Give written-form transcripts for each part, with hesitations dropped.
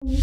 You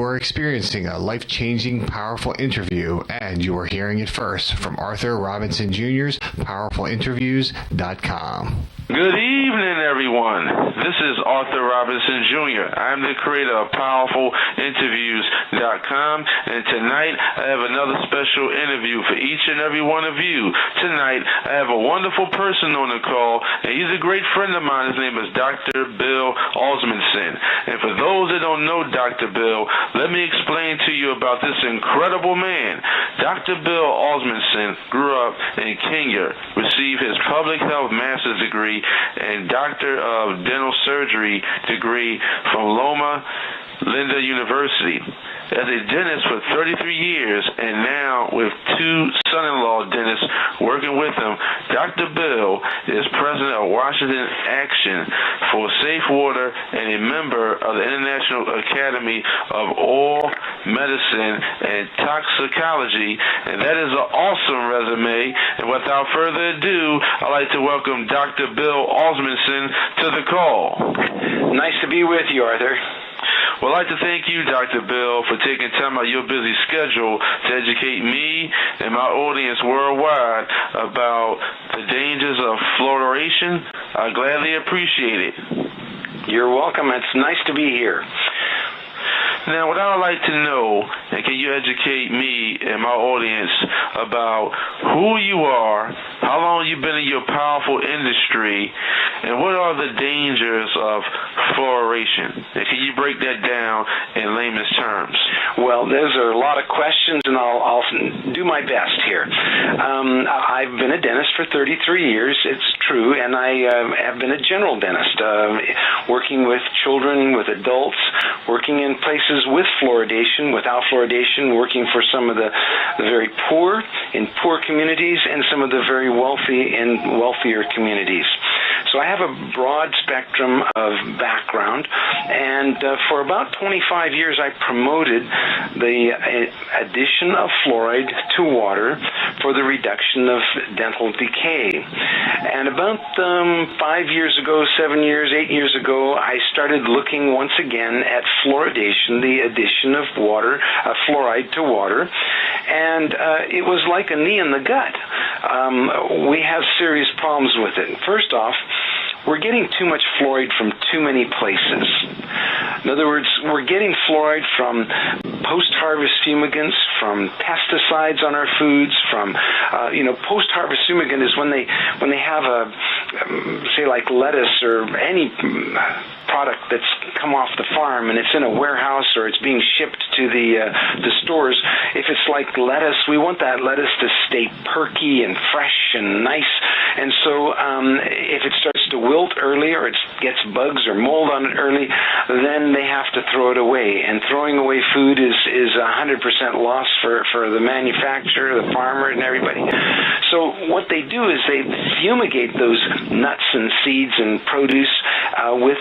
are experiencing a life-changing, powerful interview, and you are hearing it first from Arthur Robinson Jr.'s PowerfulInterviews.com. Good evening, everyone. This is Arthur Robinson Jr. I'm the creator of PowerfulInterviews.com, and tonight I have another special interview for each and every one of you. Tonight I have a wonderful person on the call, and he's a great friend of mine. His name is Dr.bill Osmunson. And for those that don't know Dr. Bill, let me explain to you about this incredible man. Dr.bill Osmunson grew up in Kenya, received his public health master's degree and Doctor of Dental Surgery degree from Loma Linda University. As a dentist for 33 years, and now with two son-in-law dentists working with him, Dr. Bill is president of Washington Action for Safe Water and a member of the International Academy of Oral Medicine and Toxicology, and that is an awesome resume. And without further ado, I'd like to welcome Dr. Bill Osmunson to the call. Nice to be with you, Arthur. Well, I'd like to thank you, Dr. Bill, for taking time out of your busy schedule to educate me and my audience worldwide about the dangers of fluoridation. I gladly appreciate it. You're welcome. It's nice to be here. Now, what I would like to know, and can you educate me and my audience about who you are, how long you've been in your powerful industry, and what are the dangers of fluoridation? And can you break that down in layman's terms? Well, those are a lot of questions, and I'll do my best here. I've been a dentist for 33 years, it's true, and I have been a general dentist, working with children, with adults, working in places with fluoridation, without fluoridation, working for some of the very poor in poor communities and some of the very wealthy in wealthier communities. So I have a broad spectrum of background, and for about 25 years I promoted the addition of fluoride to water for the reduction of dental decay. And about 5 years ago, 7 years, 8 years ago, I started looking once again at fluoridation, the addition of water, fluoride to water, and it was like a knee in the gut. We have serious problems with it. First off, we're getting too much fluoride from too many places. In other words, we're getting fluoride from post-harvest fumigants, from pesticides on our foods, from post-harvest fumigant is when they have a say like lettuce or any product that's come off the farm and it's in a warehouse or it's being shipped to the stores. If it's like lettuce, we want that lettuce to stay perky and fresh and nice. And so if it starts to wilt early or it gets bugs or mold on it early, then they have to throw it away. And throwing away food is 100% loss for the manufacturer, the farmer, and everybody. So what they do is they fumigate those nuts and seeds and produce with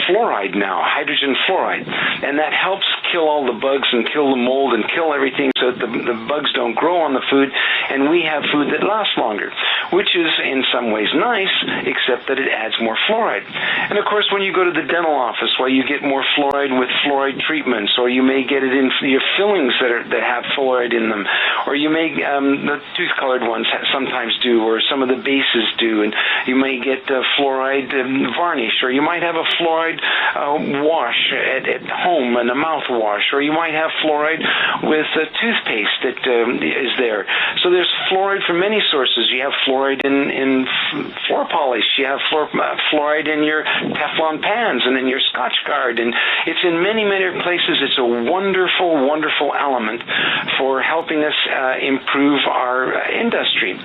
fluoride now, hydrogen fluoride. And that helps kill all the bugs and kill the mold and kill everything so that the bugs don't grow on the food, and we have food that lasts longer, which is in some ways nice, except that it adds more fluoride. And of course, when you go to the dental office, well, you get more fluoride with fluoride treatments, or you may get it in your fillings that have fluoride in them, or you may, the tooth-colored ones sometimes do, or some of the bases do, and you may get fluoride varnish, or you might have a fluoride wash at home and a mouthwash, or you might have fluoride with toothpaste that is there. So there's fluoride from many sources. You have fluoride in floor polish. You have fluoride in your Teflon pans and in your Scotch Guard, and it's in many, many places. It's a wonderful, wonderful element for helping us improve our industry.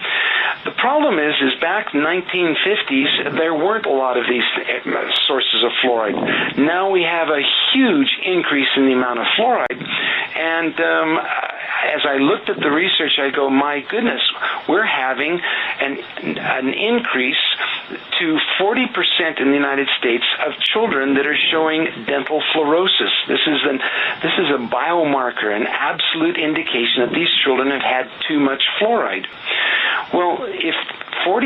The problem is back in the 1950s, there weren't a lot of these sources of fluoride. Now we have a huge increase in the amount of fluoride, and as I looked at the research, I go, my goodness, we're having an increase to 40% in the United States of children that are showing dental fluorosis. This is a biomarker, an absolute indication that these children have had too much fluoride. Well, if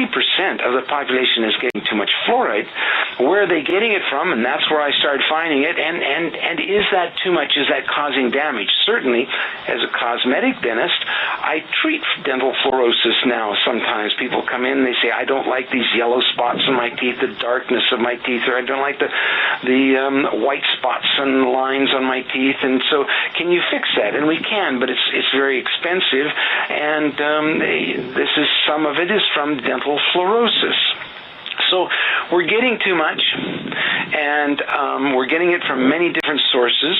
40% of the population is getting too much fluoride. Where are they getting it from? And that's where I started finding it. And is that too much? Is that causing damage? Certainly, as a cosmetic dentist, I treat dental fluorosis now. Sometimes people come in and they say, I don't like these yellow spots in my teeth, the darkness of my teeth, or I don't like the white spots and lines on my teeth. And so, can you fix that? And we can, but it's very expensive. And some of it is from dental fluorosis. So we're getting too much, and we're getting it from many different sources.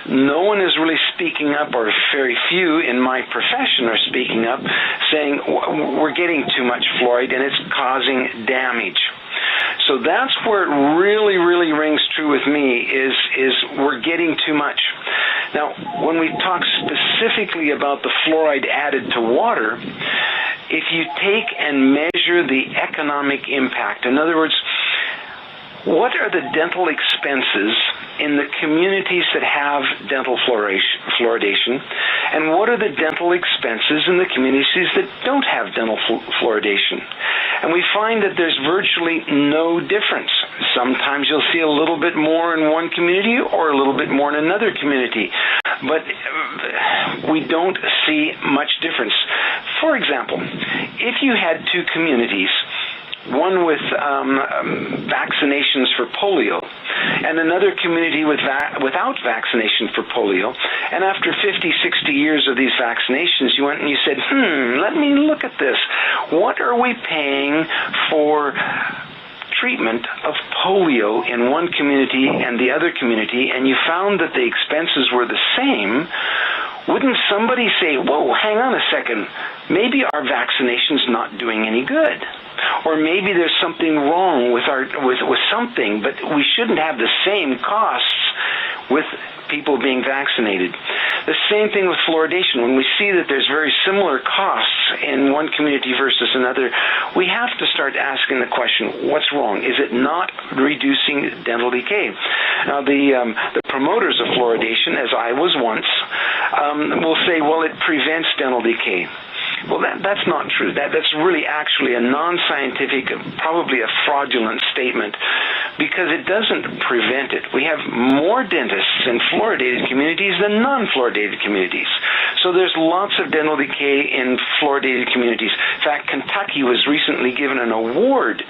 No one is really speaking up, or very few in my profession are speaking up, saying we're getting too much fluoride and it's causing damage. So that's where it really, really rings true with me, is we're getting too much. Now, when we talk specifically about the fluoride added to water, if you take and measure the economic impact, in other words, what are the dental expenses in the communities that have dental fluoridation, and what are the dental expenses in the communities that don't have dental fluoridation? And we find that there's virtually no difference. Sometimes you'll see a little bit more in one community or a little bit more in another community, but we don't see much difference. For example, if you had two communities, one with vaccinations for polio, and another community without vaccination for polio, and after 50, 60 years of these vaccinations, you went and you said, let me look at this. What are we paying for treatment of polio in one community and the other community, and you found that the expenses were the same? Wouldn't somebody say, whoa, hang on a second, maybe our vaccination's not doing any good? Or maybe there's something wrong with something, but we shouldn't have the same costs with people being vaccinated. The same thing with fluoridation. When we see that there's very similar costs in one community versus another, we have to start asking the question, what's wrong? Is it not reducing dental decay? Now, the promoters of fluoridation, as I was once, will say, well, it prevents dental decay. Well, that's not true. That's really actually a non-scientific, probably a fraudulent statement, because it doesn't prevent it. We have more dentists in fluoridated communities than non-fluoridated communities. So there's lots of dental decay in fluoridated communities. In fact, Kentucky was recently given an award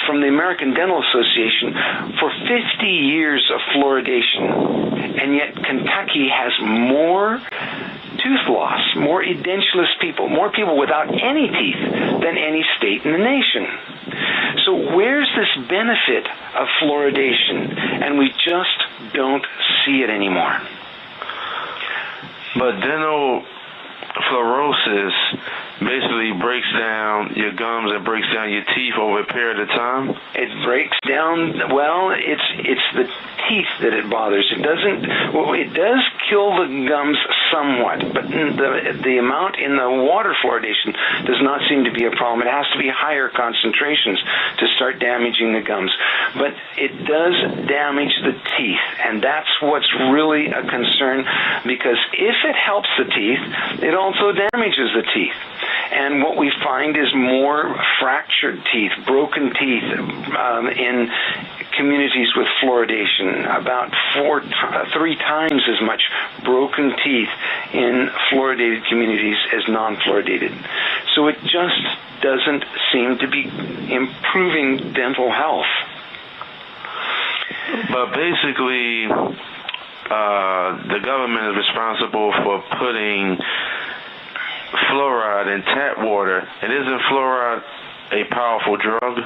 from the American Dental Association for 50 years of fluoridation, and yet Kentucky has more tooth loss, more edentulous people, more people without any teeth than any state in the nation. So where's this benefit of fluoridation? And we just don't see it anymore. But dental fluorosis basically breaks down your gums and breaks down your teeth over a period of time? It breaks down, well, it's the teeth that it bothers. It does kill the gums somewhat, but the amount in the water fluoridation does not seem to be a problem. It has to be higher concentrations to start damaging the gums. But it does damage the teeth, and that's what's really a concern, because if it helps the teeth, it also damages the teeth. And what we find is more fractured teeth, broken teeth in communities with fluoridation, about 3 times as much broken teeth in fluoridated communities as non-fluoridated. So it just doesn't seem to be improving dental health. But basically, the government is responsible for putting fluoride in tap water. And isn't fluoride a powerful drug?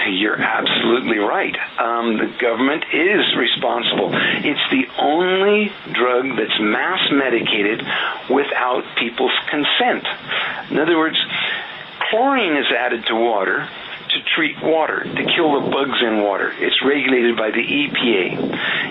You're absolutely right. The government is responsible. It's the only drug that's mass medicated without people's consent. In other words, chlorine is added to water to treat water, to kill the bugs in water. It's regulated by the EPA.